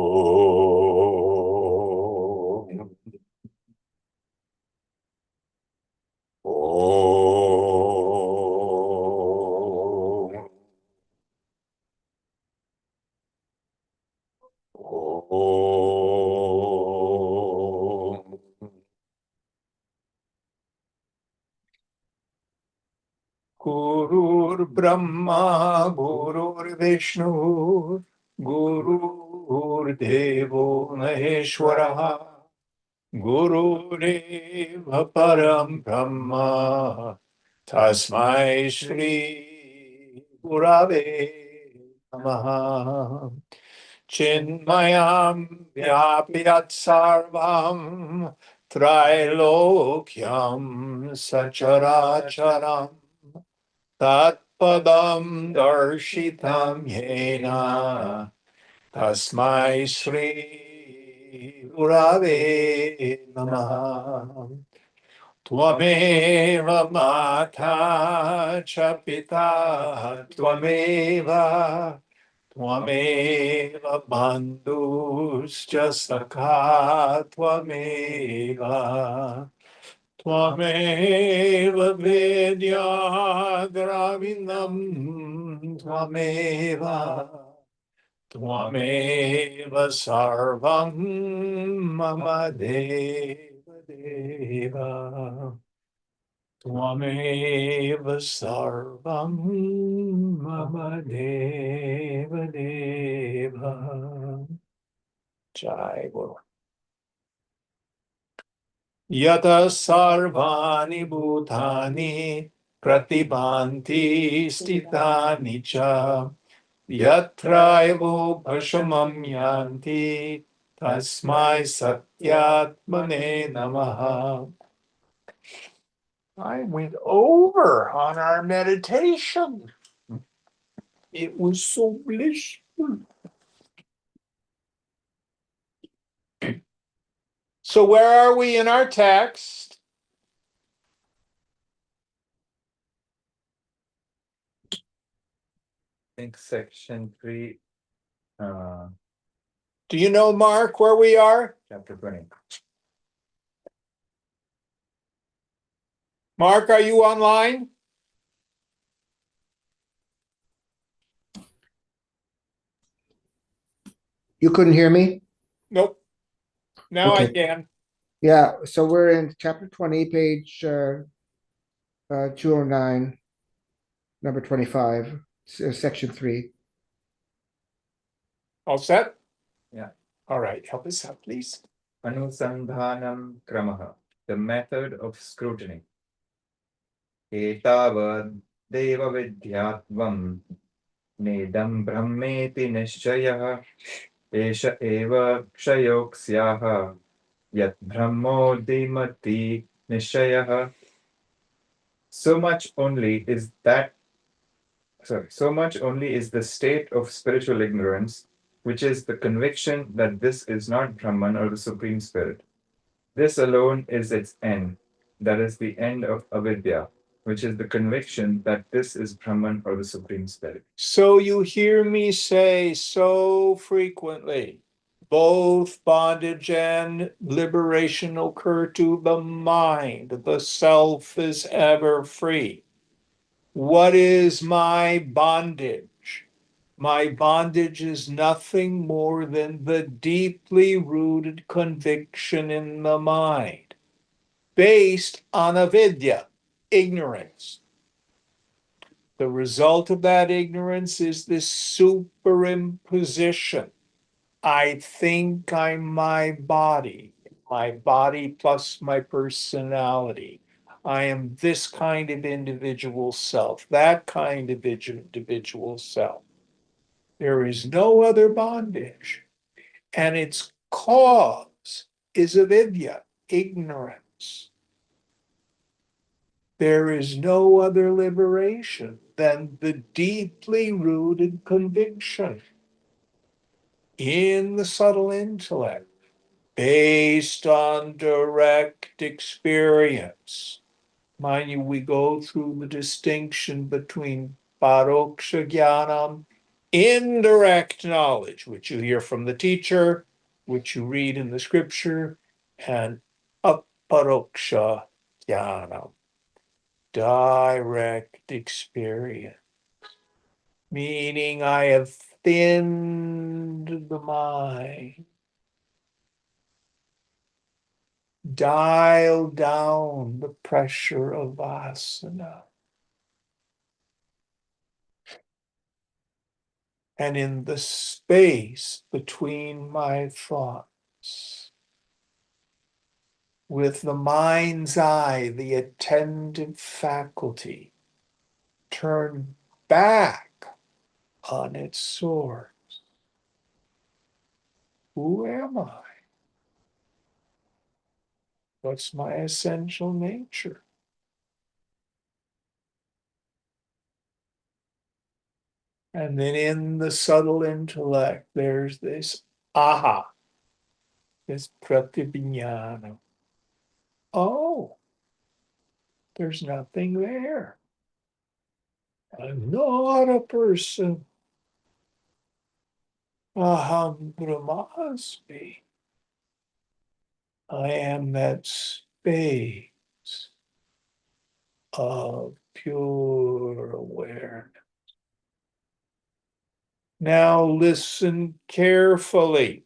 Om. Om. Om. Gurur Brahma, Gurur Vishnu, Gurur Devo Maheshwara, Gurureva Param Brahma, Tasmai Shri Gurave Namaha. Chinmayam Vyapyat Sarvam Trilokyam Sacharacharam Tatpadam Darshitam Yena Tasmai Shri Gurave Namaha. Tvameva Mata Cha Pita Tvameva Tvameva Bandhuscha Sakha Tvameva Tvameva Vedya Dravinam Tvameva Tvameva Sarvam Mama Deva Deva Tvameva Sarvam Mama Deva Deva. Jai Guru. Yata sarvani bhutani pratibhanti stitani cha yatraivo bhashamam yanti tasmai satyatmane namaha. I went over on our meditation. It was so blissful. So where are we in our text? I think section 3, Do you know, Mark, where we are? chapter 20. Mark, are you online? You couldn't hear me? Nope. Now I Okay. can. Yeah, so we're in chapter 20, page 209, number 25, section 3. All set? Yeah. All right. Help us out, please. Anusandhanam kramaha, the method of scrutiny. Etavad deva vidyatvam nedam brahmeti nishchayah esha eva kshayoksyaha yat brahmodimati nishchayah. So much only is the state of spiritual ignorance, which is the conviction that this is not Brahman or the Supreme Spirit. This alone is its end, that is the end of avidya, which is the conviction that this is Brahman or the Supreme Spirit. So you hear me say so frequently, both bondage and liberation occur to the mind. The self is ever free. What is my bondage? My bondage is nothing more than the deeply rooted conviction in the mind, based on avidya, ignorance. The result of that ignorance is this superimposition. I think I'm my body plus my personality. I am this kind of individual self, that kind of individual self. There is no other bondage. And its cause is avidya, ignorance. There is no other liberation than the deeply rooted conviction in the subtle intellect based on direct experience. Mind you, we go through the distinction between paroksha jnanam indirect knowledge, which you hear from the teacher, which you read in the scripture, and aparoksha jnana, direct experience, meaning I have thinned the mind, dialed down the pressure of vasana. And in the space between my thoughts, with the mind's eye, the attentive faculty, turned back on its source. Who am I? What's my essential nature? And then in the subtle intellect, there's this aha, this pratibhyana. Oh, there's nothing there. I'm not a person. Aham Brahmasmi. I am that space of pure awareness. Now listen carefully.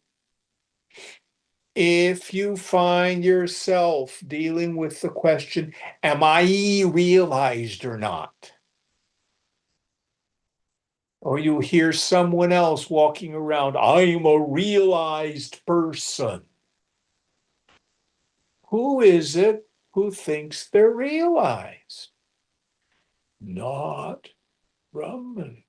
If you find yourself dealing with the question, am I realized or not? Or you hear someone else walking around, I'm a realized person. Who is it who thinks they're realized? Not Brahman.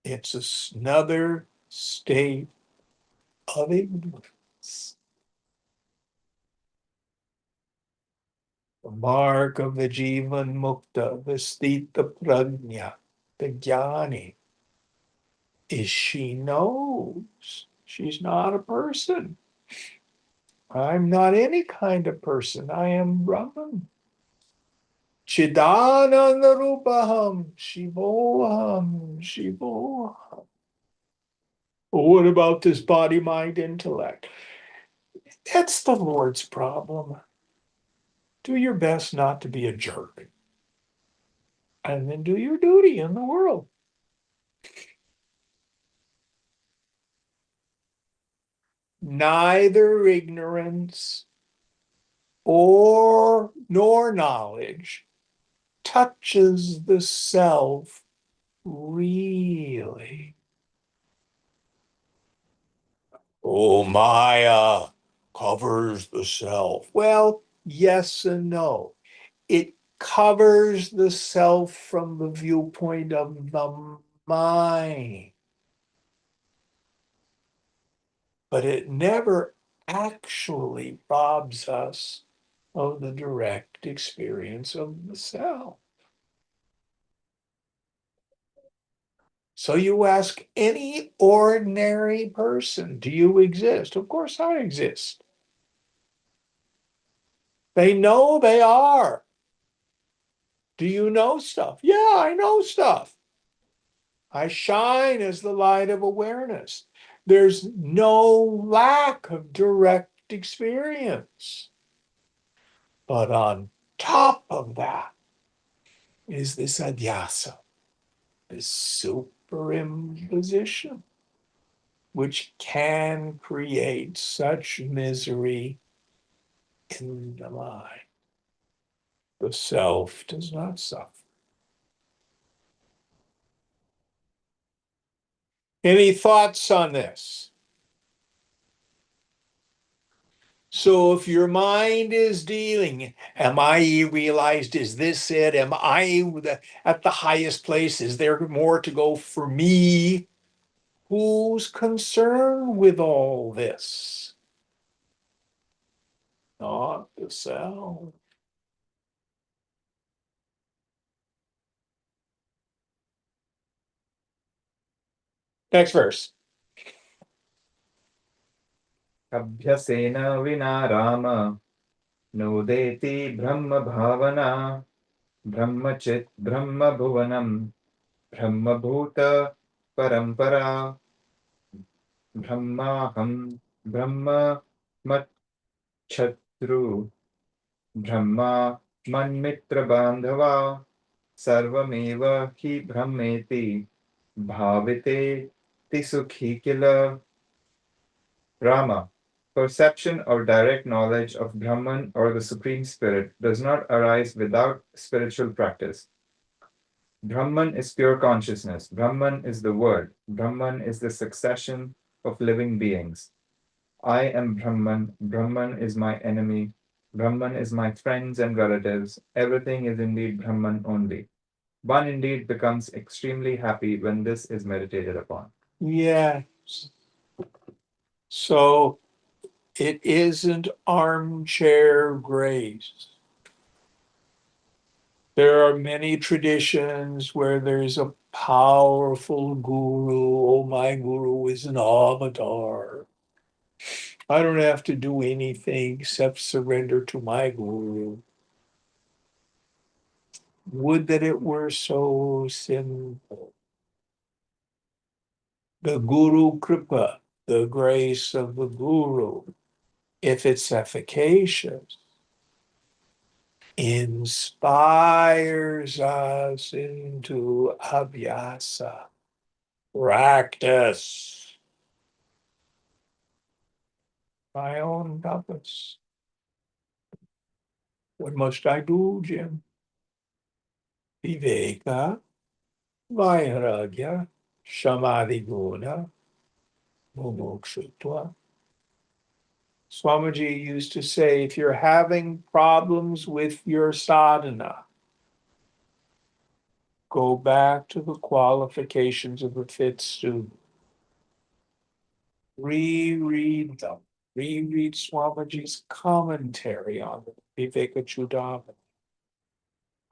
It's another state of ignorance. The mark of the Jivan Mukta, the Sthita Prajna, the Jnani, is she knows she's not a person. I'm not any kind of person. I am Brahman. Chidananda Rupaham, Shivoham, Shivoham. Well, what about this body, mind, intellect? That's the Lord's problem. Do your best not to be a jerk. And then do your duty in the world. Neither ignorance or nor knowledge touches the self really. Oh, Maya covers the self. Well, yes and no. It covers the self from the viewpoint of the mind, but it never actually robs us of the direct experience of the self. So you ask any ordinary person, do you exist? Of course I exist. They know they are. Do you know stuff? Yeah, I know stuff. I shine as the light of awareness. There's no lack of direct experience. But on top of that is this adhyasa, this superimposition, which can create such misery in the mind. The self does not suffer. Any thoughts on this? So if your mind is dealing, am I realized? Is this it? Am I at the highest place? Is there more to go for me? Who's concerned with all this? Not the self. Next verse. Abhyasena vina Rama Nodeti Brahma Bhavana Brahmachit Brahma Bhuvanam Brahma Bhuta Parampara Brahmaham Brahma Chatru Brahma Manmitra Bandhava Sarvameva Hi Brahmeti Bhavite Tisukhi Kila Rama. Perception or direct knowledge of Brahman or the Supreme Spirit does not arise without spiritual practice. Brahman is pure consciousness. Brahman is the word. Brahman is the succession of living beings. I am Brahman. Brahman is my enemy. Brahman is my friends and relatives. Everything is indeed Brahman only. One indeed becomes extremely happy when this is meditated upon. Yes. So it isn't armchair grace. There are many traditions where there's a powerful guru. Oh, my guru is an avatar. I don't have to do anything except surrender to my guru. Would that it were so simple. The Guru Kripa, the grace of the Guru, if it's efficacious, inspires us into abhyasa, practice. My own compass. What must I do, Jim? Viveka, Vairagya, Samadhi Guna, Mumukshutva. Swamiji used to say, if you're having problems with your sadhana, go back to the qualifications of a fit student. Reread them. Reread Swamiji's commentary on the Viveka Chudamani.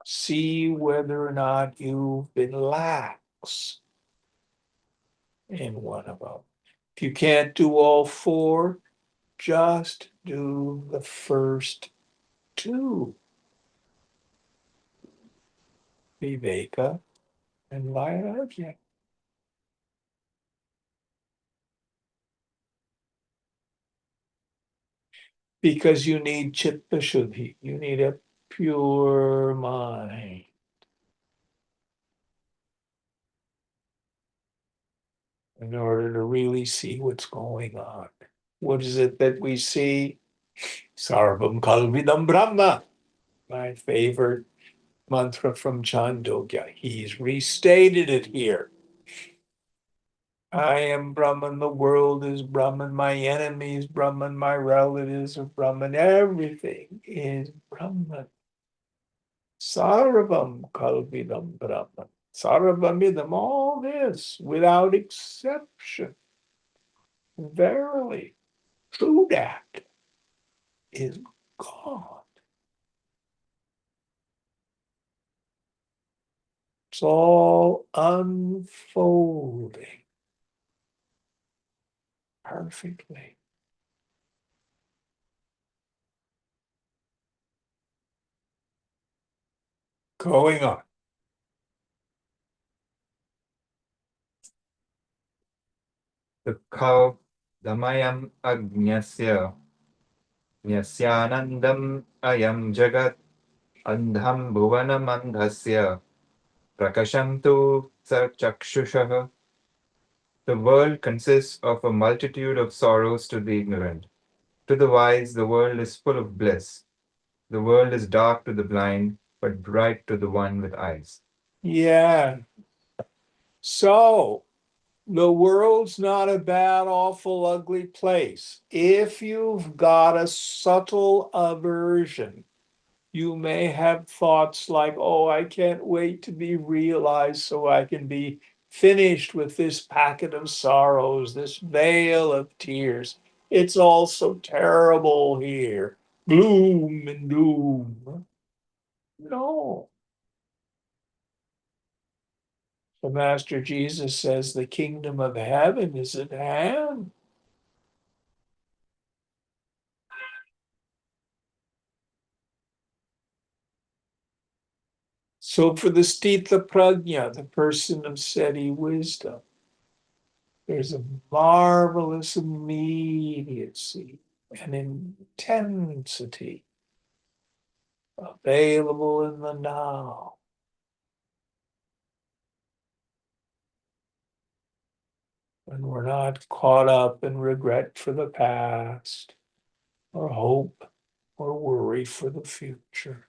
See whether or not you've been lax in one of them. If you can't do all four, just do the first two. Viveka and Vairagya. Because you need chitta shuddhi. You need a pure mind. In order to really see what's going on. What is it that we see? Sarvam Kalvidam Brahma. My favorite mantra from Chandogya. He's restated it here. I am Brahman, the world is Brahman, my enemies Brahman, my relatives are Brahman, everything is Brahman. Sarvam Kalvidam Brahman. Sarvamidam, all this without exception. Verily, true that is God. It's all unfolding perfectly. Going on. Dukkha Damayam Agnyasya Nyasyanandam Ayam Jagat Andham Bhuvanam Andhasya Prakashantu Chakshushaha. The world consists of a multitude of sorrows to the ignorant. To the wise, the world is full of bliss. The world is dark to the blind, but bright to the one with eyes. Yeah. So the world's not a bad, awful, ugly place. If you've got a subtle aversion, you may have thoughts like, oh, I can't wait to be realized so I can be finished with this packet of sorrows, this veil of tears. It's all so terrible here. Gloom and doom. No. The Master Jesus says the kingdom of heaven is at hand. So for the Stitha Prajna, the person of steady wisdom, there's a marvelous immediacy and intensity available in the now. When we're not caught up in regret for the past, or hope, or worry for the future.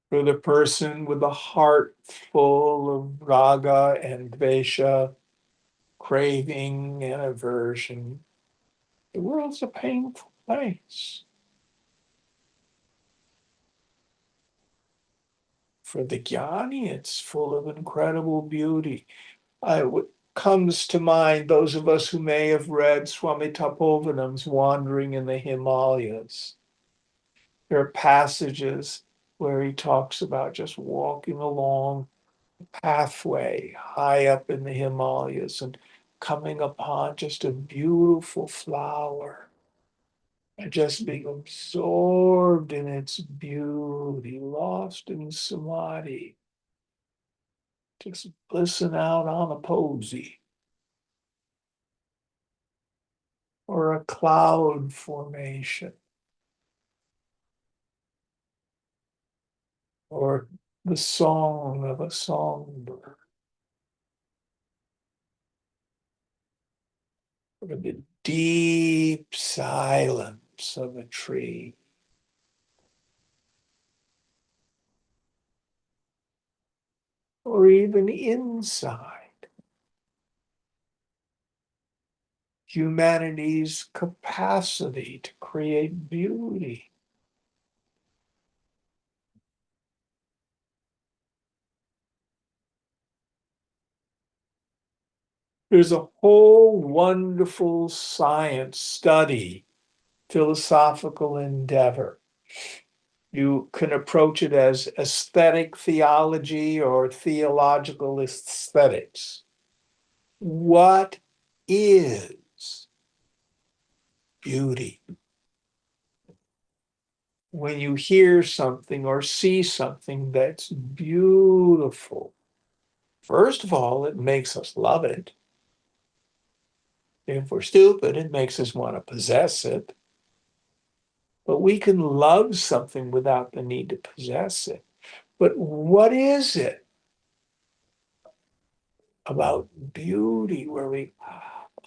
For the person with a heart full of raga and dvesha, craving and aversion, the world's a painful place. For the jnani, it's full of incredible beauty. What comes to mind, those of us who may have read Swami Tapovanam's Wandering in the Himalayas. There are passages where he talks about just walking along a pathway high up in the Himalayas and coming upon just a beautiful flower and just being absorbed in its beauty, lost in samadhi, just blissing out on a posy or a cloud formation or the song of a songbird or the deep silence of a tree. Or even inside humanity's capacity to create beauty. There's a whole wonderful science study, philosophical endeavor. You can approach it as aesthetic theology or theological aesthetics. What is beauty? When you hear something or see something that's beautiful, first of all, it makes us love it. If we're stupid, it makes us want to possess it. But we can love something without the need to possess it. But what is it about beauty where we,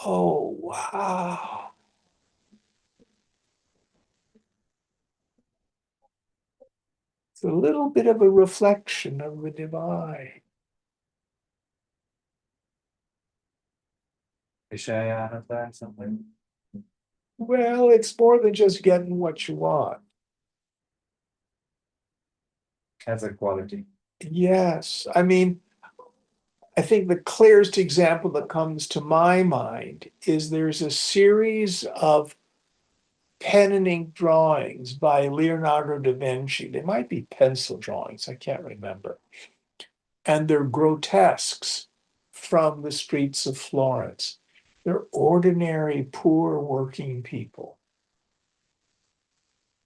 oh, wow. It's a little bit of a reflection of the divine. Vishayanata and something Well, it's more than just getting what you want. as a quality. Yes. I mean, I think the clearest example that comes to my mind is there's a series of pen and ink drawings by Leonardo da Vinci. They might be pencil drawings, I can't remember. And they're grotesques from the streets of Florence. They're ordinary, poor working people.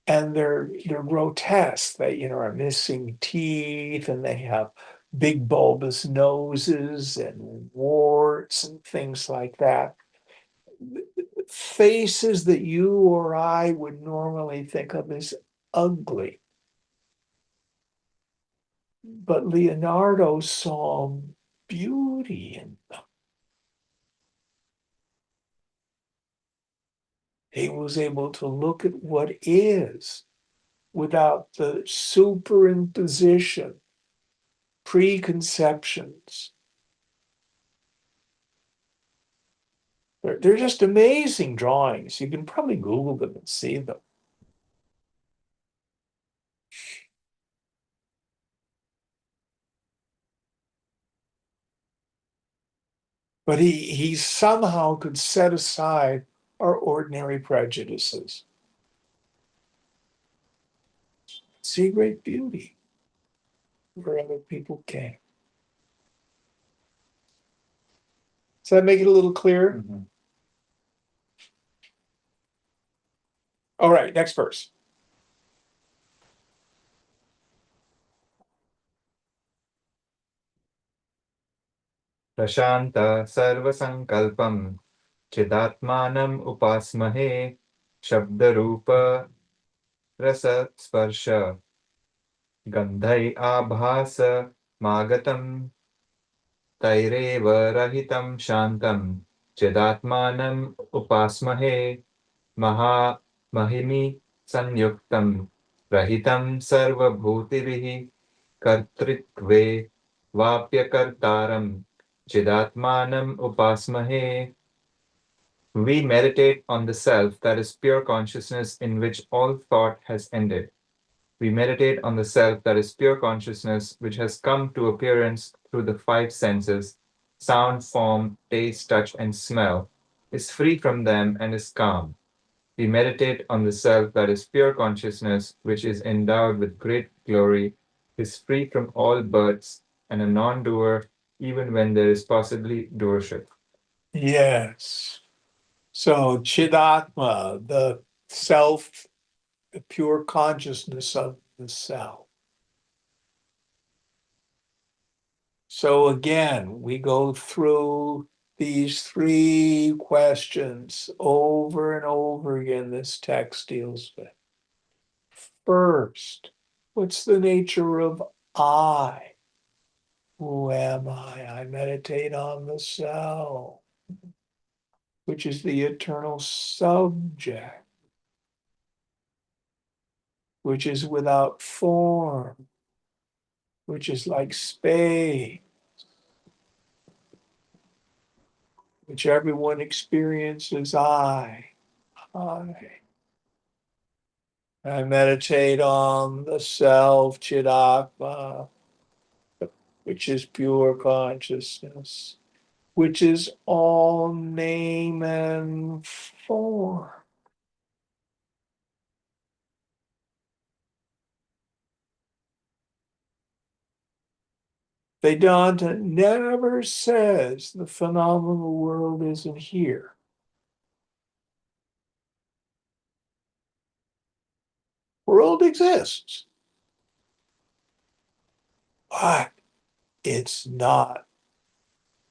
And they're grotesque. They, are missing teeth and they have big bulbous noses and warts and things like that. Faces that you or I would normally think of as ugly. But Leonardo saw beauty in them. He was able to look at what is without the superimposition, preconceptions. They're just amazing drawings. You can probably Google them and see them. But he somehow could set aside our ordinary prejudices. See great beauty where other people can't. Does that make it a little clearer? Mhm. All right, next verse. प्रशान्त सर्वसङ्कल्पं चिदात्मानम् उपास्महे शब्दरूप रसस्पर्श गन्धै आभास मागतं तैरेव रहितं शान्तं चिदात्मानम् उपास्महे महिमी संयुक्तं रहितं सर्वभूतिभिः कर्तृत्वे वाप्यकर्तारं चिदात्मानम् उपास्महे. We meditate on the self that is pure consciousness in which all thought has ended. We meditate on the self that is pure consciousness which has come to appearance through the five senses, sound, form, taste, touch, and smell, is free from them and is calm. We meditate on the self that is pure consciousness, which is endowed with great glory, is free from all births, and a non-doer, even when there is possibly doership. Yes. So Chidatma, the self, the pure consciousness of the self. So again, we go through these three questions over and over again, this text deals with. First, what's the nature of I? Who am I? I meditate on the self, which is the eternal subject, which is without form, which is like space, which everyone experiences I. I meditate on the self, Chidakma, which is pure consciousness, which is all name and form. Vedanta never says the phenomenal world isn't here. World exists, but it's not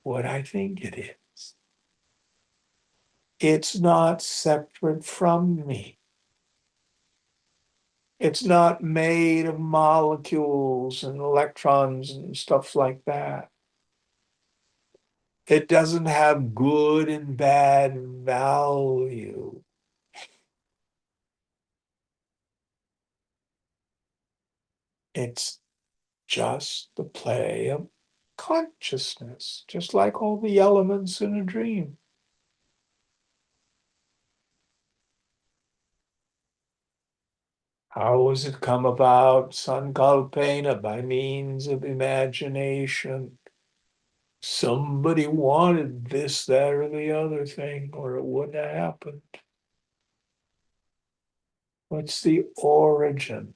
what I think it is. It's not separate from me. It's not made of molecules and electrons and stuff like that. It doesn't have good and bad value. It's just the play of consciousness, just like all the elements in a dream. How has it come about? Sankalpena, by means of imagination. Somebody wanted this, that, or the other thing, or it wouldn't have happened. What's the origin?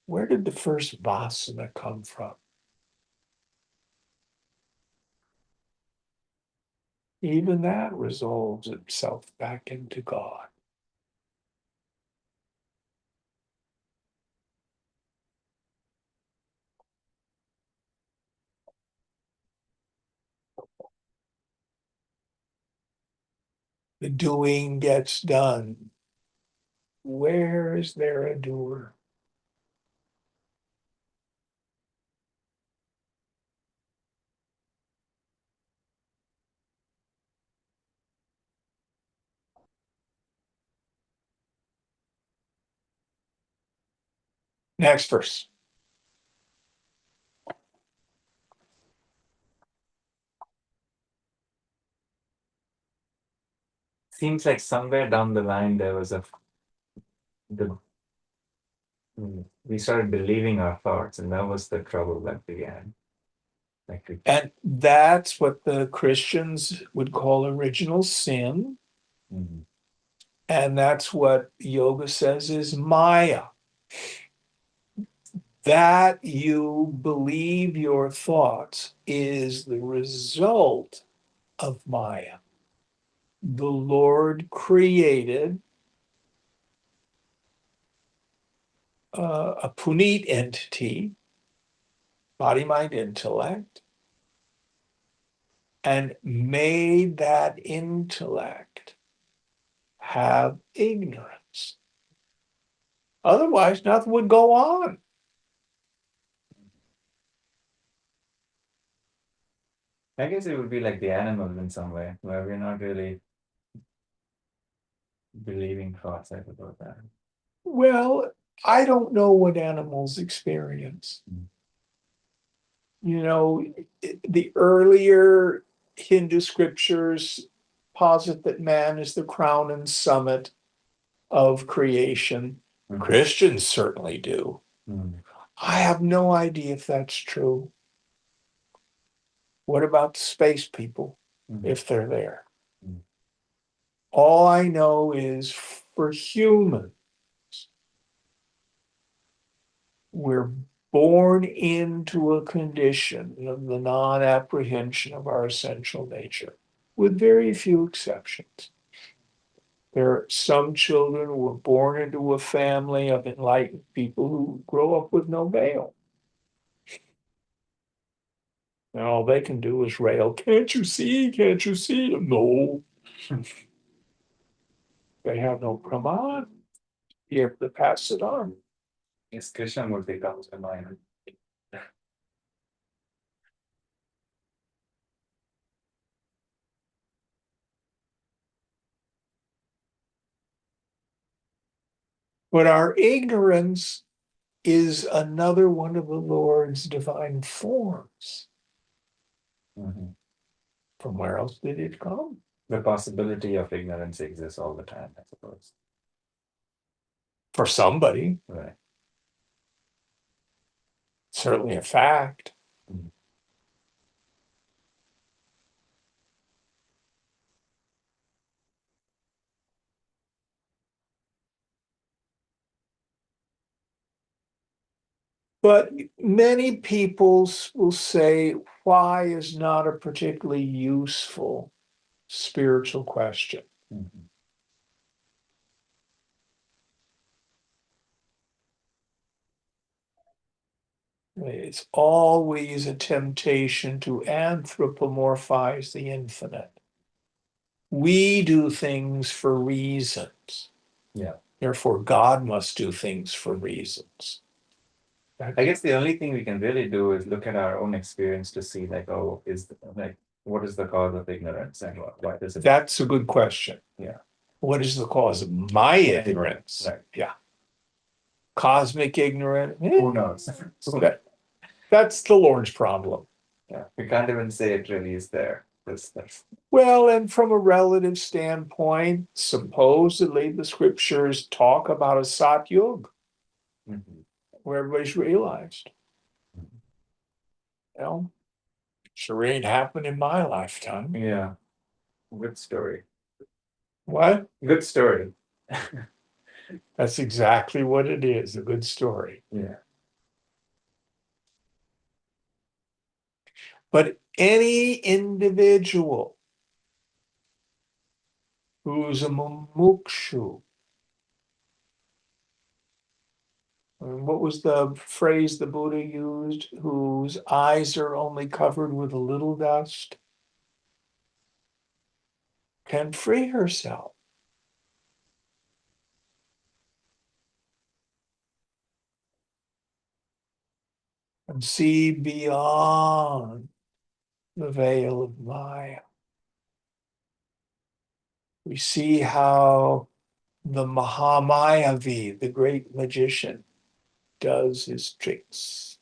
Where did the first vasana come from? Even that resolves itself back into God. The doing gets done. Where is there a doer? Next verse. Seems like somewhere down the line there was the we started believing our thoughts, and that was the trouble that began. And that's what the Christians would call original sin. Mhm. And that's what yoga says is Maya. that you believe your thoughts is the result of Maya. The Lord created a punit entity, body, mind, intellect, and made that intellect have ignorance. Otherwise, nothing would go on. I guess it would be like the animals in some way, where we're not really believing thoughts, I suppose that. Well, I don't know what animals experience. You know, the earlier Hindu scriptures posit that man is the crown and summit of creation. Mhm. Christians certainly do. Mm. I have no idea if that's true. What about space people, Mhm. if they're there? Mm. All I know is for humans, we're born into a condition of the non-apprehension of our essential nature, with very few exceptions. There are some children who were born into a family of enlightened people who grow up with no veil. And all they can do is rail, can't you see? Can't you see? No. They have no praman. Be able to pass it on. Yes, Krishnamurti comes to mind. But our ignorance is another one of the Lord's divine forms. Mhm. From where else did it come? The possibility of ignorance exists all the time, I suppose. For somebody, Right. certainly a fact. Mhm. But many people will say, why is not a particularly useful spiritual question? Mhm. It's always a temptation to anthropomorphize the infinite. We do things for reasons. Yeah. Therefore, God must do things for reasons. I guess the only thing we can really do is look at our own experience to see, like, what is the cause of ignorance and why does it? That's a good question. Yeah. What is the cause of my ignorance? Right. Yeah. Cosmic ignorance. Who knows? That's the Lord's problem. Yeah, we can't even say it really is there. That's Well, and from a relative standpoint, supposedly the scriptures talk about a Sat Yug, Mhm. where everybody's realized. You know, sure ain't happened in my lifetime. Yeah. Good story. What? Good story. That's exactly what it is, a good story. Yeah. But any individual who's a mumukshu, and what was the phrase the Buddha used? Whose eyes are only covered with a little dust, can free herself. And see beyond the veil of Maya. We see how the Mahamayavi, the great magician, does his tricks.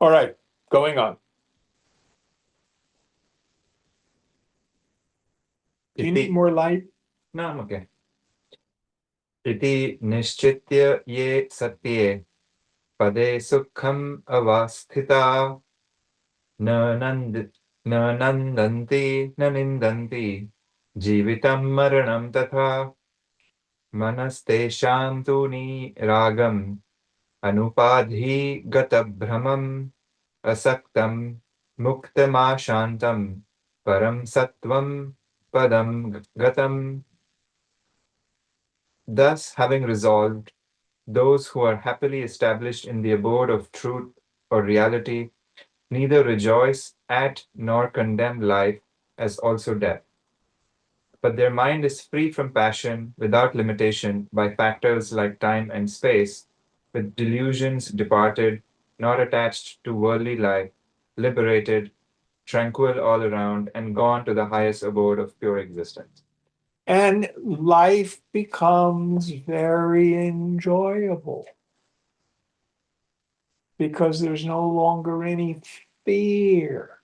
All right, going on. Do you need more light? No, I'm okay. इति निश्चित्य ये सत्ये पदे सुखम अवस्थिता न Na nandanti, na nindanti, jivitam maranam tatha, manastesham tu ragam, anupadhi gata brahmam, asaktam, muktamashantam, param sattvam, padam gatam. Thus, having resolved, those who are happily established in the abode of truth or reality neither rejoice at nor condemn life as also death. But their mind is free from passion without limitation by factors like time and space, with delusions departed, not attached to worldly life, liberated, tranquil all around, and gone to the highest abode of pure existence. And life becomes very enjoyable because there's no longer any fear.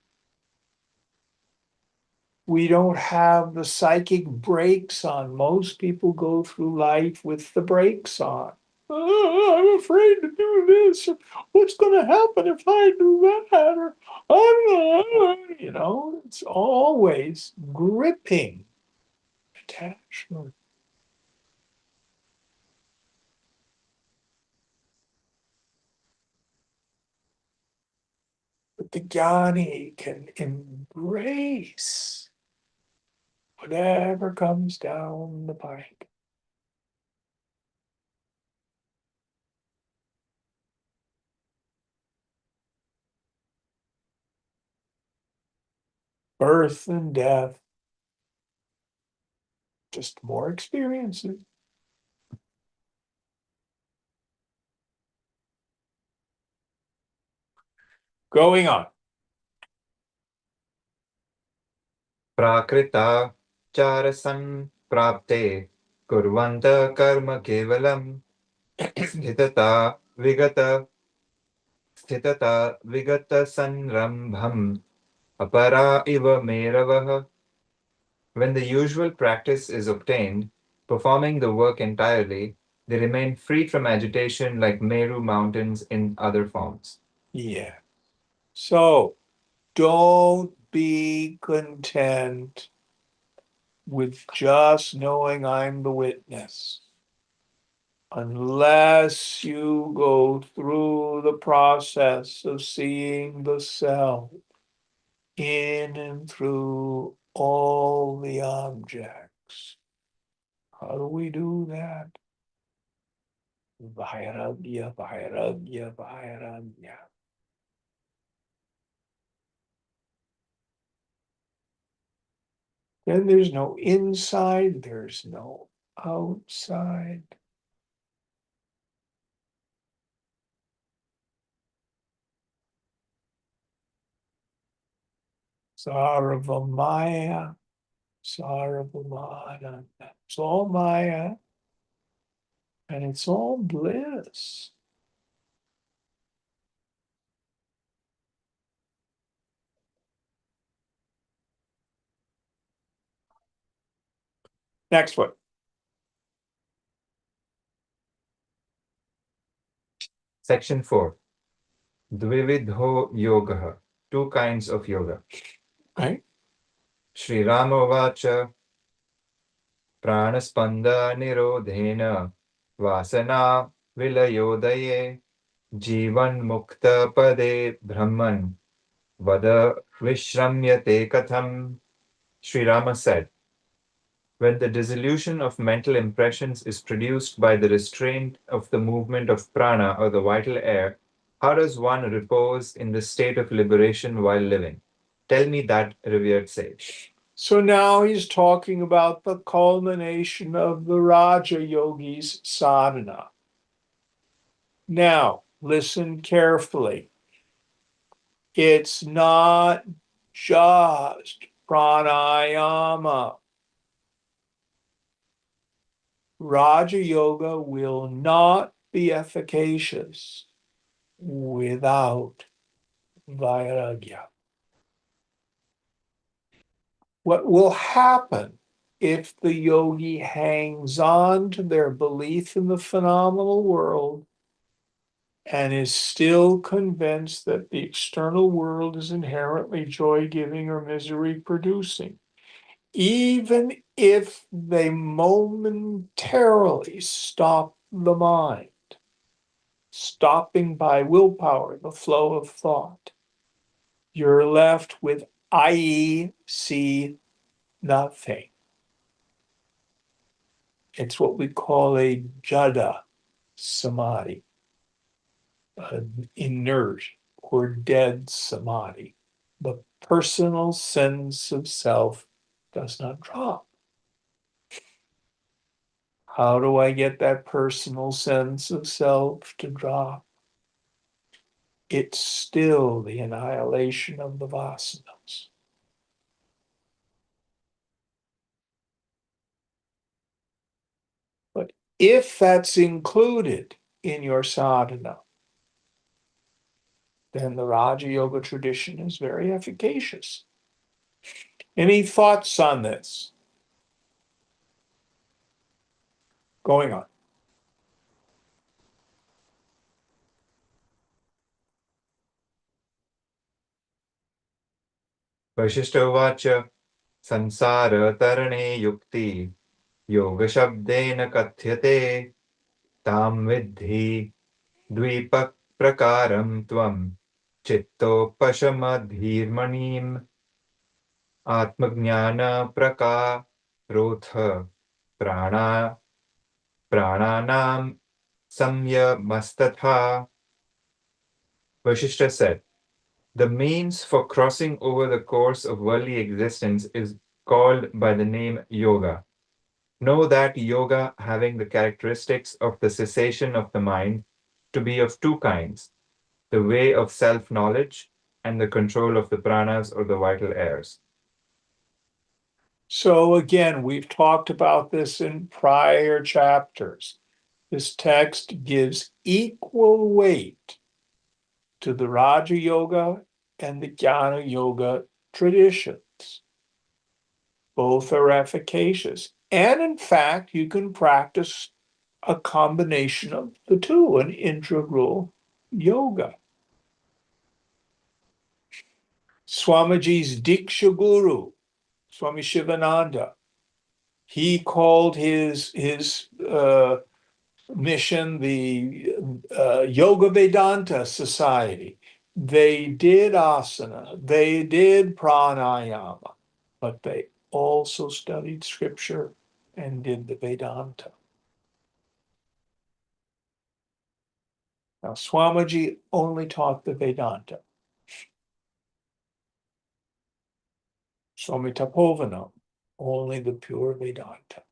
We don't have the psychic brakes on. Most people go through life with the brakes on. Oh, I'm afraid to do this. What's going to happen if I do that? Or it's always gripping attachment. But the Jnani can embrace whatever comes down the pike. Birth and death, just more experiences. Going on. Prakrita charasan prapte kurvanta karma kevalam sthitata vigata sthitata vigata sanrambham apara iva meravaha. When the usual practice is obtained, performing the work entirely, they remain free from agitation like Meru mountains in other forms. Yeah. So don't be content with just knowing I'm the witness. Unless you go through the process of seeing the self in and through all the objects. How do we do that? Vairagya, vairagya, vairagya. Then there's no inside, there's no outside. Sarvamaya, Sarvamana. It's all Maya and it's all bliss. Next one. Section 4. Dvividho Yoga. Two kinds of yoga. Right? Sri Rama Vacha Pranaspanda Nirodhena Vasana Vilayodaye Jivan Mukta Pade Brahman Vada Vishramyate Katham. Sri Rama said, when the dissolution of mental impressions is produced by the restraint of the movement of prana or the vital air, how does one repose in the state of liberation while living? Tell me that, revered sage. So now he's talking about the culmination of the Raja Yogi's sadhana. Now, listen carefully. It's not just pranayama. Raja Yoga will not be efficacious without vairagya. What will happen if the yogi hangs on to their belief in the phenomenal world and is still convinced that the external world is inherently joy-giving or misery-producing, even if they momentarily stop the mind, stopping by willpower the flow of thought, you're left with I see nothing. It's what we call a jada samadhi, an inert or dead samadhi. The personal sense of self does not drop. How do I get that personal sense of self to drop? It's still the annihilation of the vasanas. But if that's included in your sadhana, then the Raja Yoga tradition is very efficacious. Any thoughts on this? Going on. Vashishtha उवाच संसारतरणे युक्ति योगशब्देन कथ्यते तां विद्धि द्विप्रकारं त्वं चित्तोपशमधीर्मणिम् आत्मज्ञानप्रकारोऽथ प्राणा प्राणानां संयमस्तथा. Vasishtha said, the means for crossing over the course of worldly existence is called by the name yoga. Know that yoga having the characteristics of the cessation of the mind to be of two kinds, the way of self-knowledge and the control of the pranas or the vital airs. So again, we've talked about this in prior chapters. This text gives equal weight to the Raja Yoga and the Jnana Yoga traditions. Both are efficacious. And in fact, you can practice a combination of the two, an integral yoga. Swamiji's Diksha Guru, Swami Shivananda, he called his mission the Yoga Vedanta Society. They did asana, they did pranayama, but they also studied scripture and did the Vedanta. Now, Swamiji only taught the Vedanta. Swami Tapovanam, only the pure Vedanta.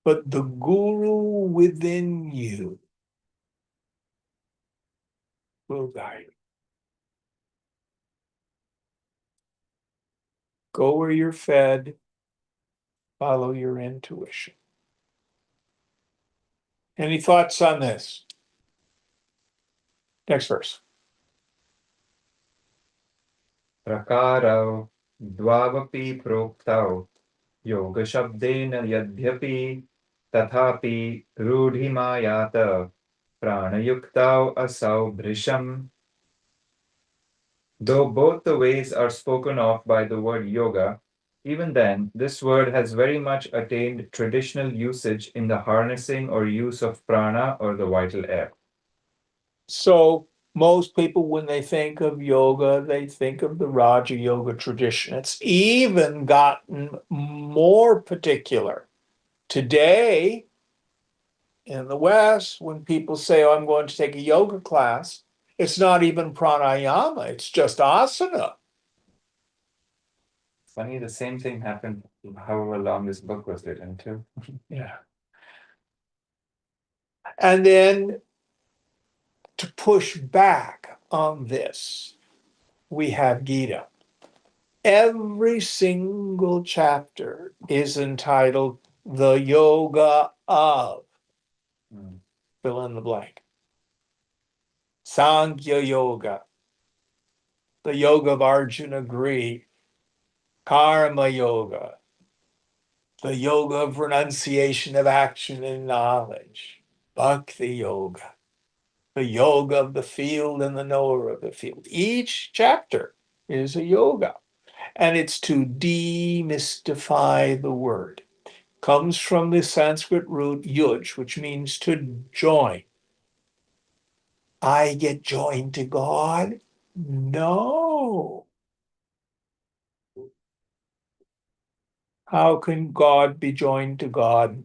But the guru within you will guide you. Go where you're fed, follow your intuition. Any thoughts on this? Next verse. प्रकारौ द्वावपि प्रोक्तौ योगशब्देन यद्यपि तथापि रूढिमायात pranayuktau asau bhrisham. Though both the ways are spoken of by the word yoga, even then, this word has very much attained traditional usage in the harnessing or use of prana or the vital air. So most people, when they think of yoga, they think of the Raja Yoga tradition. It's even gotten more particular. Today, in the West, when people say, oh, I'm going to take a yoga class, it's not even pranayama, it's just asana. Funny, the same thing happened however long this book was written too. Yeah. And then to push back on this, we have Gita. Every single chapter is entitled The Yoga of, fill in the blank. Sankhya Yoga, the Yoga of Arjuna greed, Karma Yoga, the yoga of renunciation of action and knowledge, bhakti yoga, the yoga of the field and the knower of the field. Each chapter is a yoga, and it's to demystify the word. Comes from the Sanskrit root yuj, which means to join. I get joined to God? No. How can God be joined to God?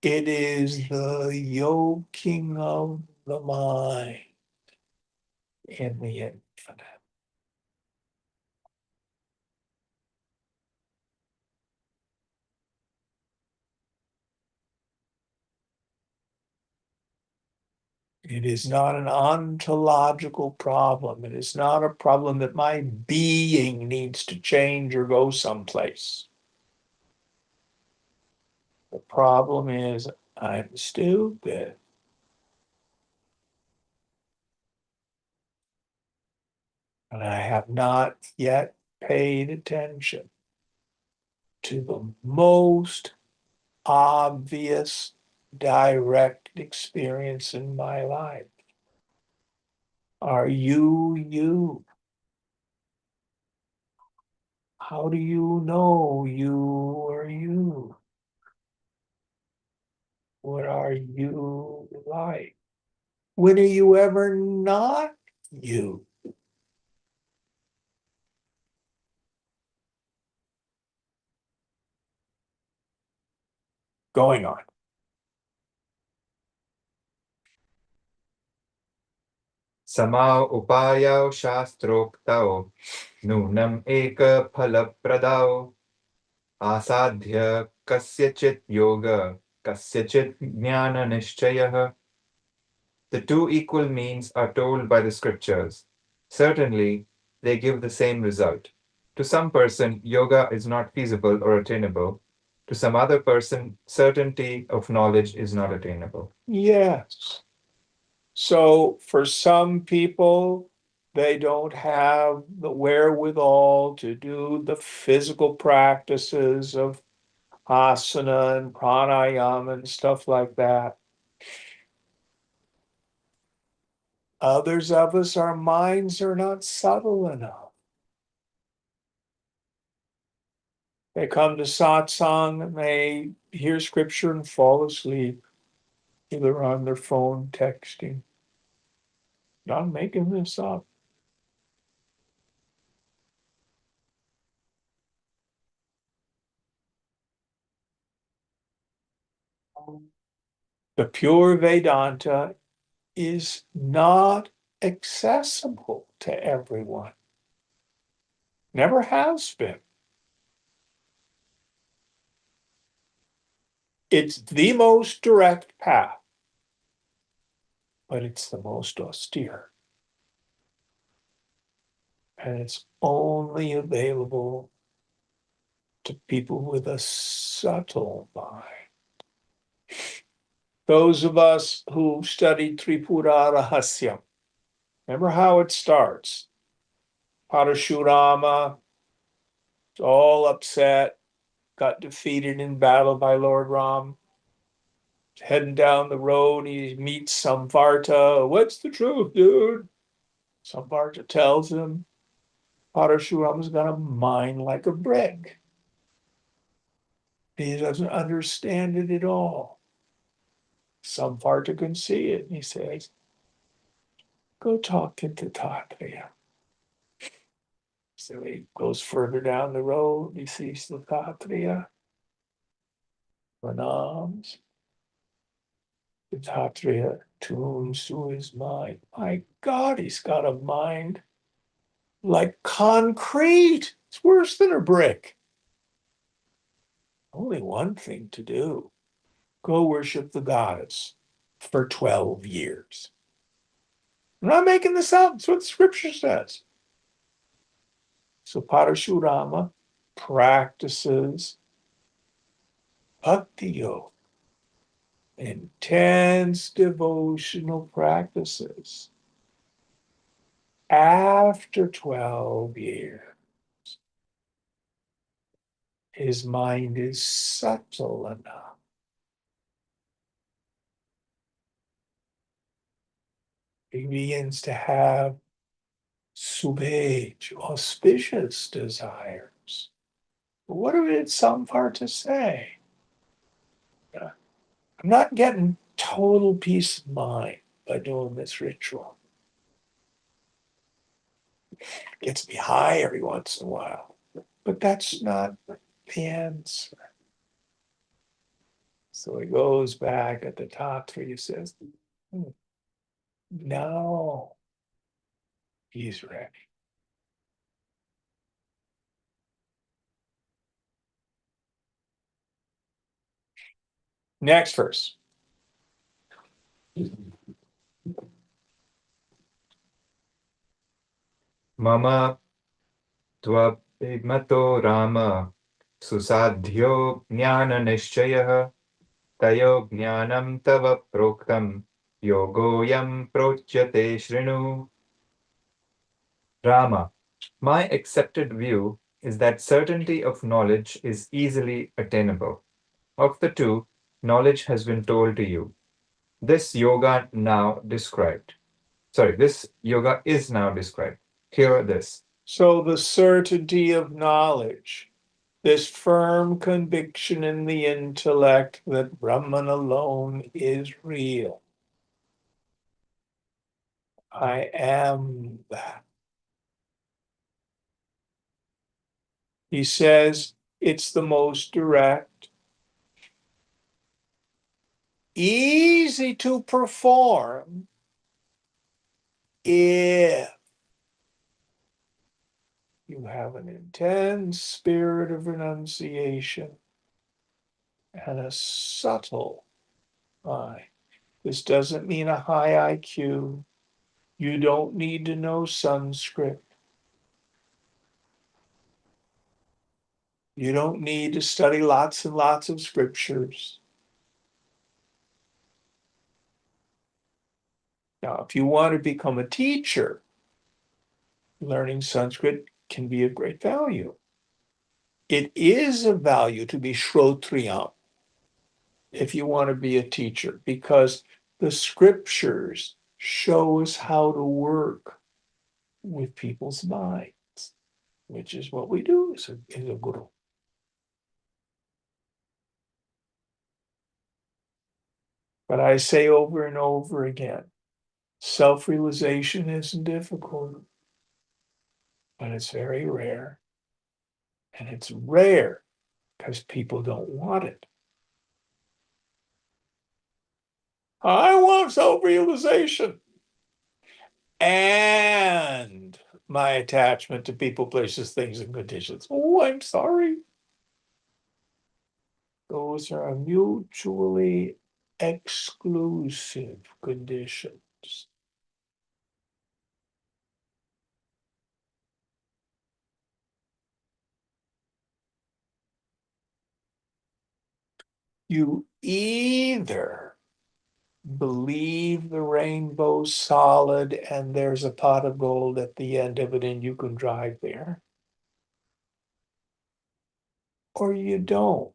It is the yoking of the mind in the infinite. It is not an ontological problem. It is not a problem that my being needs to change or go someplace. The problem is I'm stupid. And I have not yet paid attention to the most obvious direct experience in my life. Are you you? How do you know you are you? What are you like? When are you ever not you? Going on. Samao upayao shastrokhtao nunam eka phalapradao asadhya kasyachit yoga kasyachit jnana nishchayah. The two equal means are told by the scriptures. Certainly, they give the same result. To some person, yoga is not feasible or attainable. To some other person, certainty of knowledge is not attainable. Yes. So for some people, they don't have the wherewithal to do the physical practices of asana and pranayama and stuff like that. Others of us, our minds are not subtle enough. They come to satsang and they hear scripture and fall asleep, either on their phone texting. Not making this up. The pure Vedanta is not accessible to everyone. Never has been. It's the most direct path, but it's the most austere. And it's only available to people with a subtle mind. Those of us who studied Tripura Rahasyam, remember how it starts? Parashurama is all upset, got defeated in battle by Lord Ram. Heading down the road, he meets Samvarta. What's the truth, dude? Samvarta tells him Parashurama's got a mind like a brick. He doesn't understand it at all. Samvarta can see it. And he says, go talk to Dattatreya. So he goes further down the road. He sees Dattatreya. Pranams. Dattatreya tunes to his mind. My God, he's got a mind like concrete. It's worse than a brick. Only one thing to do. Go worship the goddess for 12 years. I'm not making this up. It's what the scripture says. So Parashurama practices bhakti yoga, intense devotional practices. After 12 years, his mind is subtle enough. He begins to have subhej, auspicious desires. What did some part to say? I'm not getting total peace of mind by doing this ritual. Gets me high every once in a while, but that's not the answer. So he goes back at the top where he says, now he's ready. Next verse. Mama Tvabhimato Rama Susadhyo Jnana Nishchayah Tayo Jnanam Tava Proktam Yogoyam Protyate Shrinu. Rama, my accepted view is that certainty of knowledge is easily attainable. Of the two, knowledge has been told to you. This yoga is now described. Hear this. So the certainty of knowledge, this firm conviction in the intellect that Brahman alone is real. I am that. He says it's the most direct, easy to perform if you have an intense spirit of renunciation and a subtle mind. This doesn't mean a high IQ. You don't need to know Sanskrit. You don't need to study lots and lots of scriptures. Now, if you want to become a teacher, learning Sanskrit can be of great value. It is of value to be Shrotriyam if you want to be a teacher, because the scriptures show us how to work with people's minds, which is what we do as a guru. But I say over and over again, self-realization isn't difficult, but it's very rare. And it's rare because people don't want it. I want self-realization. And my attachment to people, places, things, and conditions. Oh, I'm sorry. Those are mutually exclusive conditions. You either believe the rainbow's solid and there's a pot of gold at the end of it and you can drive there, or you don't.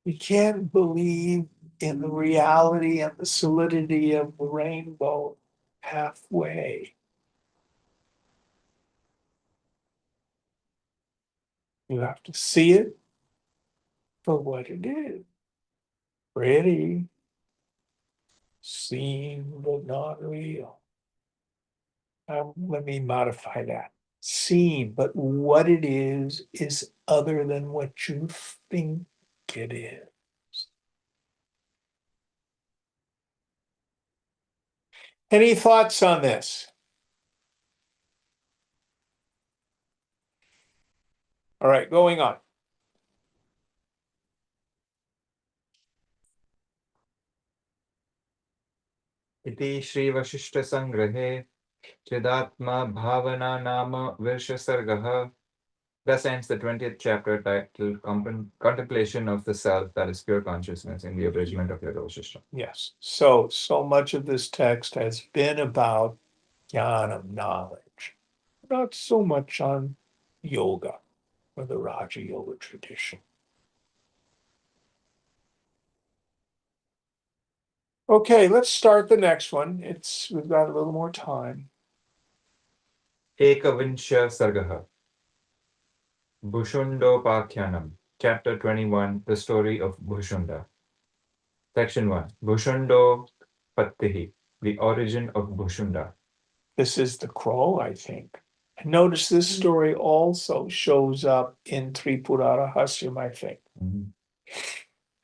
You can't believe in the reality and the solidity of the rainbow halfway. You have to see it for what it is. Pretty, seen, but not real. Let me modify that. Seen, but what it is other than what you think it is. Any thoughts on this? All right, going on. Iti Shri Vasishtha Sangrahe Chidatma Bhavana Nama Virshasargaha. Thus ends the 20th chapter titled Contemplation of the Self, that is pure consciousness, in the abridgment of Yoga Vasishtha. Yes. So much of this text has been about jnana, knowledge. not so much on yoga or the Raja Yoga tradition. Okay, let's start the next one. We've got a little more time. Ekavinsha Sargaha. Bhushundopakhyanam. Chapter 21, The Story of Bhushunda. Section 1. Bhushundo Pattihi. The origin of Bhushunda. This is the crow, I think. And notice this story also shows up in Tripura Rahasyam, I think.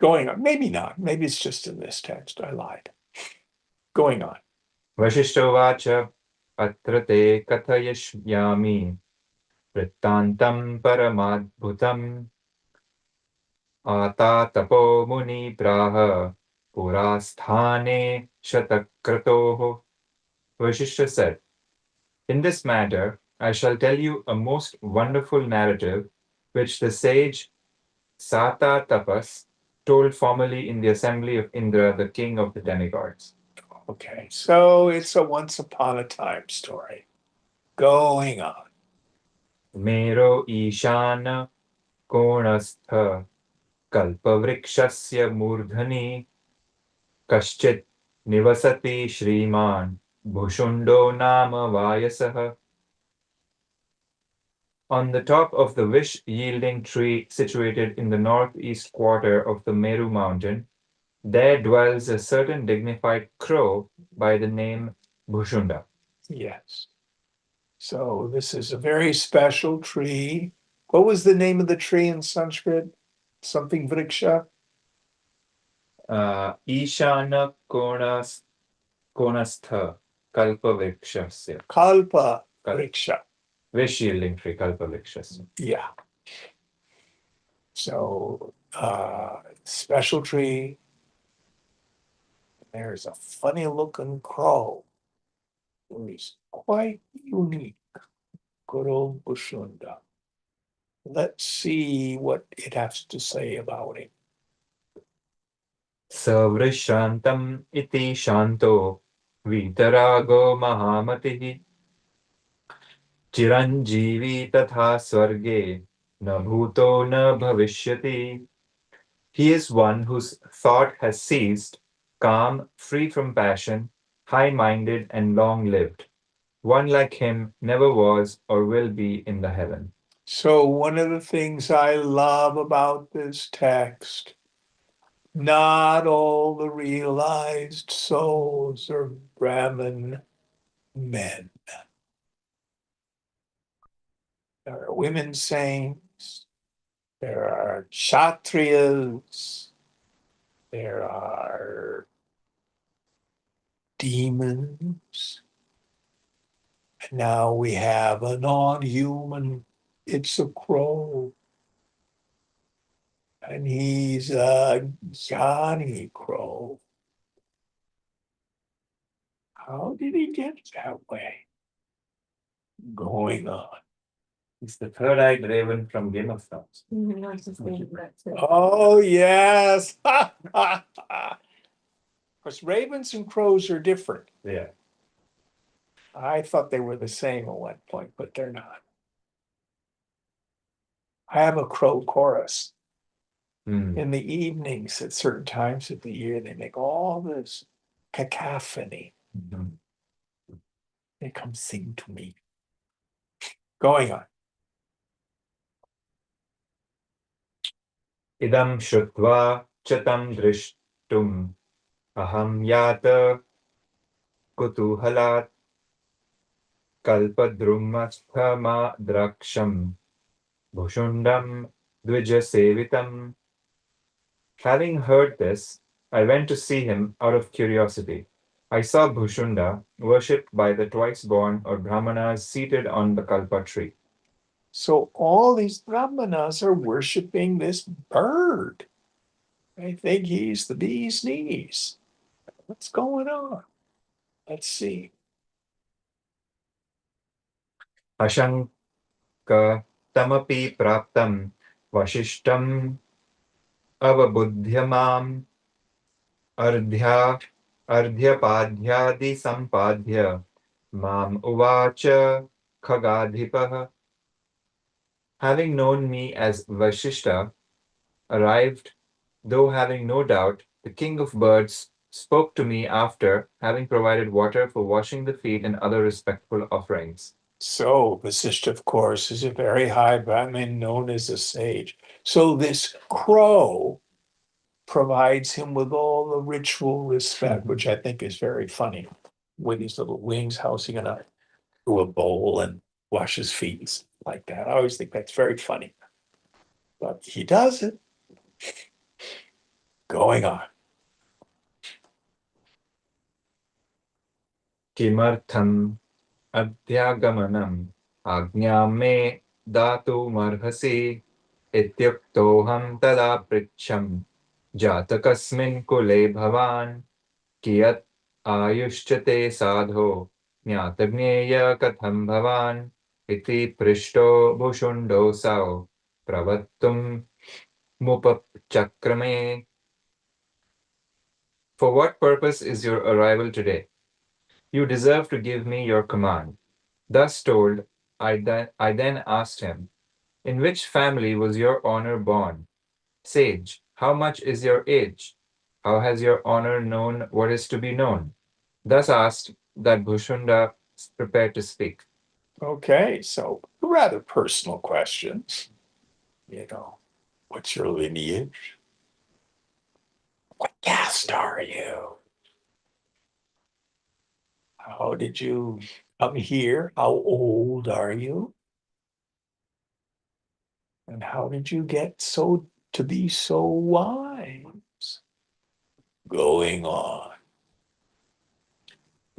Going on, maybe not. Maybe it's just in this text. I lied. Going on. Vasishtovacha Atra te kathayashyami Vrittantam Paramadbhutam Ata Tapo Muni Praha Purasthane Shatakratoho. Vasishtha said, "In this matter, I shall tell you a most wonderful narrative which the sage Sata Tapas told formerly in the assembly of Indra, the king of the demigods." Okay, so it's a once upon a time story. Going on. Mero Ishana Konastha Kalpavrikshasya Murdhani Kaschit Nivasati Shriman Bhushundo Nama Vayasaha. On the top of the wish-yielding tree situated in the northeast quarter of the Meru mountain, there dwells a certain dignified crow by the name Bhushunda. Yes. So this is a very special tree. What was the name of the tree in Sanskrit? Something vriksha? Ishana Konastha Kalpavrikshasya. Kalpa vriksha. Wish-yielding tree, Kalpavrikshasya. Yeah. So special tree. There's a funny looking crow who is quite unique. Good old Bhushunda. Let's see what it has to say about him. Savrishantam iti shanto vitarago mahamatihi chiranjeevi tatha swarge na bhuto na bhavishyati. He is one whose thought has ceased, calm, free from passion, high-minded and long-lived. One like him never was or will be in the heaven. So one of the things I love about this text, not all the realized souls are Brahmin men. There are women saints, there are kshatriyas, there are demons. And now we have a non-human, it's a crow. And he's a Johnny Crow. How did he get that way? Going on. It's the third-eyed raven from Game of Thrones. Oh, yes. Of course, ravens and crows are different. Yeah. I thought they were the same at one point, but they're not. I have a crow chorus. In the evenings at certain times of the year, they make all this cacophony. They come sing to me. Going on. Idam shrutva chatam drishtum aham yata kutuhalat kalpadrumasthama draksham bhushundam dvijasevitam. Having heard this, I went to see him out of curiosity. I saw Bhushunda worshipped by the twice-born or brahmanas seated on the kalpa tree. So all these brahmanas are worshiping this bird. I think he's the bee's knees. What's going on? Let's see. Ashanka tamapi praptam vasishtam avabudhyamam ardhya ardhyapadhyadi sampadhya mam uvacha Khagadhipaha. Having known me as Vasishtha, arrived, though having no doubt, the king of birds spoke to me after having provided water for washing the feet and other respectful offerings. So Vasishtha, of course, is a very high Brahmin known as a sage. So this crow provides him with all the ritual respect, which I think is very funny. With these little wings, how's he gonna do a bowl and wash his feet like that? I always think that's very funny. But he does it. Going on. Kimartham adhyagamanam ajñam me datumarhasi ityuktoham tada pricham jatakasmin kule bhavan kiyat ayushchate sadho ज्ञातज्ञेय कथम भवान इति पृष्टो भूषुण्डो sao pravattum mupapchakrame. For what purpose is your arrival today? You deserve to give me your command. Thus told, I then asked him, in which family was your honor born? Sage, how much is your age? How has your honor known what is to be known? Thus asked, that Bhushunda prepared to speak. Okay, so rather personal questions. What's your lineage? What caste are you? How did you come here? How old are you? And how did you get to be so wise? Going on.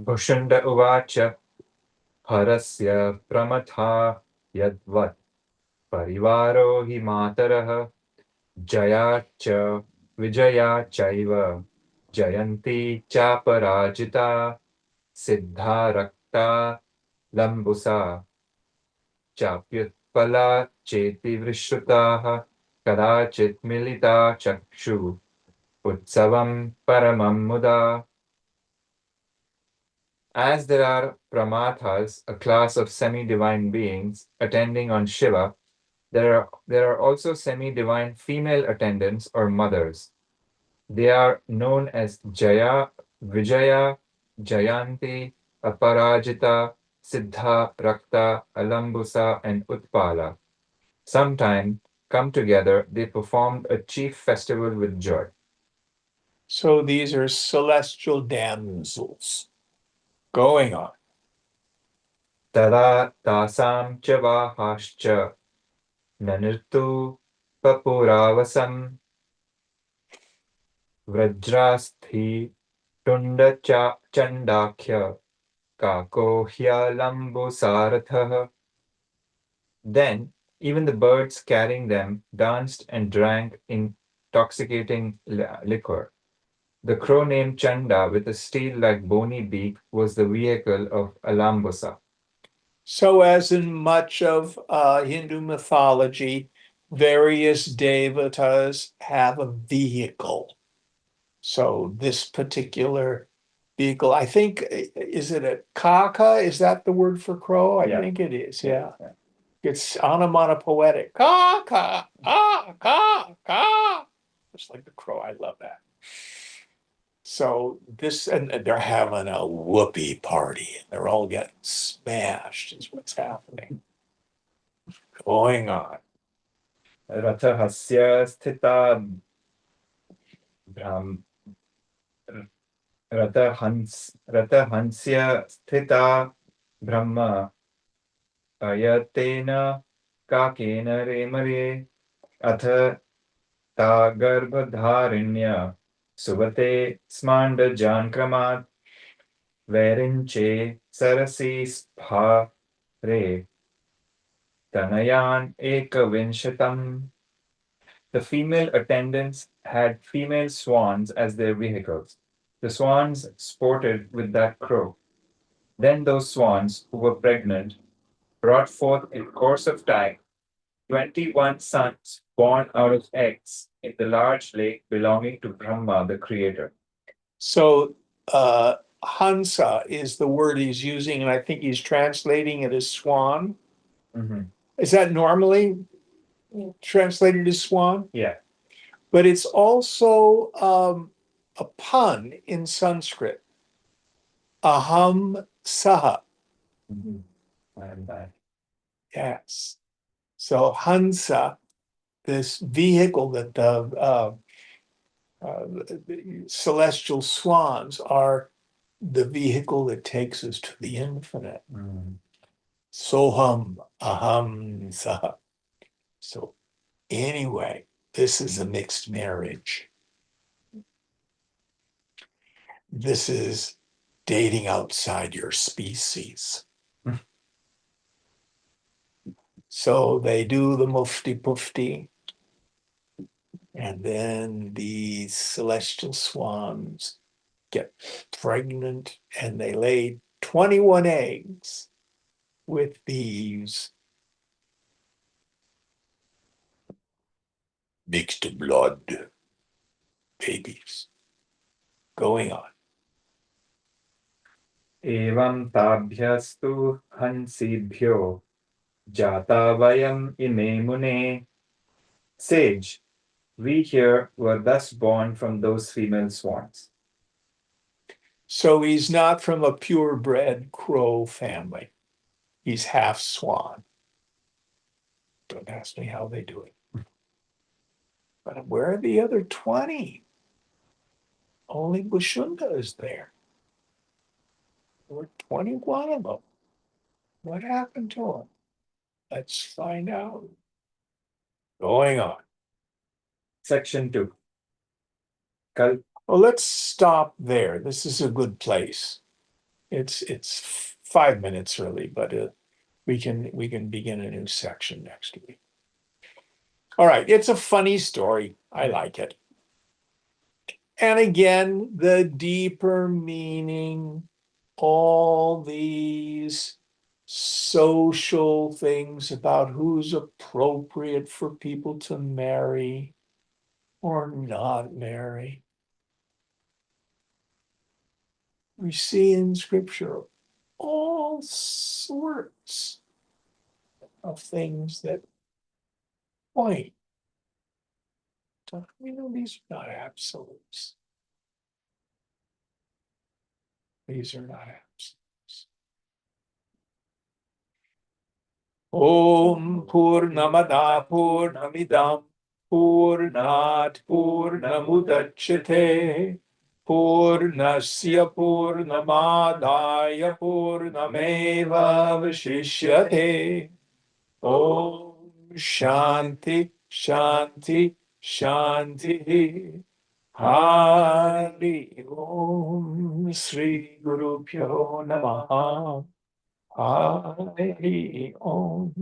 Bhushunda uvacha harasya pramatha yadvat parivaro hi matarah jaya cha vijaya chaiva jayanti cha parajita siddha rakta lambusa चाप्युत्पला चेति विश्रुताः कदाचित् मिलिता चक्षु उत्सवं paramam muda. As there are pramathas, a class of semi-divine beings attending on Shiva, there are also semi-divine female attendants or mothers. They are known as Jaya, Vijaya, Jayanti, Aparajita, Siddha, Rakta, Alambusa, and Utpala. Sometime come together, they performed a chief festival with joy. So these are celestial damsels. Going on. Tada tasam cha vahascha nanirtu papuravasam vrajrasthi tunda cha chandakhya kakohya lambu sarathah. Then even the birds carrying them danced and drank intoxicating liquor. The crow named Chanda, with a steel-like bony beak, was the vehicle of Alambusa. So, as in much of Hindu mythology, various devatas have a vehicle. So, this particular vehicle, I think, is it a kaka? Is that the word for crow? I Yeah. think it is. Yeah. It's onomatopoetic. Ka, ka, ka, ka, ka. Just like the crow. I love that. So and they're having a whoopee party. They're all getting smashed, is what's happening. Going on. Rathahasya sthita Brahm Rathahansya sthita Brahma ayatena kakena remare ath ta garbhadharinya suvate smanda jankramat verinche sarasi spha re tanayan ekavinshatam. The female attendants had female swans as their vehicles. The swans sported with that crow. Then those swans, who were pregnant, brought forth in course of time 21 sons born out of eggs in the large lake belonging to Brahma, the creator. So Hansa is the word he's using, and I think he's translating it as swan. Mhm. Is that normally translated as swan? Yeah. But it's also a pun in Sanskrit. Aham saha. Mhm. I am that. Yes. So Hansa, this vehicle that the celestial swans are the vehicle that takes us to the infinite. Mm. Soham aham saha. So anyway, this is a mixed marriage. This is dating outside your species. So they do the mufti pufti, and then the celestial swans get pregnant and they lay 21 eggs with these mixed blood babies going on. Evam tabhyastu hansibhyo jata vayam ime mune. Sage, we here were thus born from those female swans. So he's not from a purebred crow family. He's half swan. Don't ask me how they do it. But where are the other 20? Only Bushunda is there. There were 21 of them. What happened to them? Let's find out. Going on. Section 2. Kal- Well, let's stop there. This is a good place. It's 5 minutes early, but we can begin a new section next week. All right, it's a funny story. I like it. And again, the deeper meaning, all these social things about who's appropriate for people to marry or not marry. We see in scripture all sorts of things that point to, these are not absolutes. These are not absolutes. Om Purnamada Purnamidam Purnat Purnamudachyate Purnasya Purnamadaya Purnameva Vashishyate. Om Shanti Shanti Shanti. Hari Om Sri Guru Pyo Namaha. Hari Om.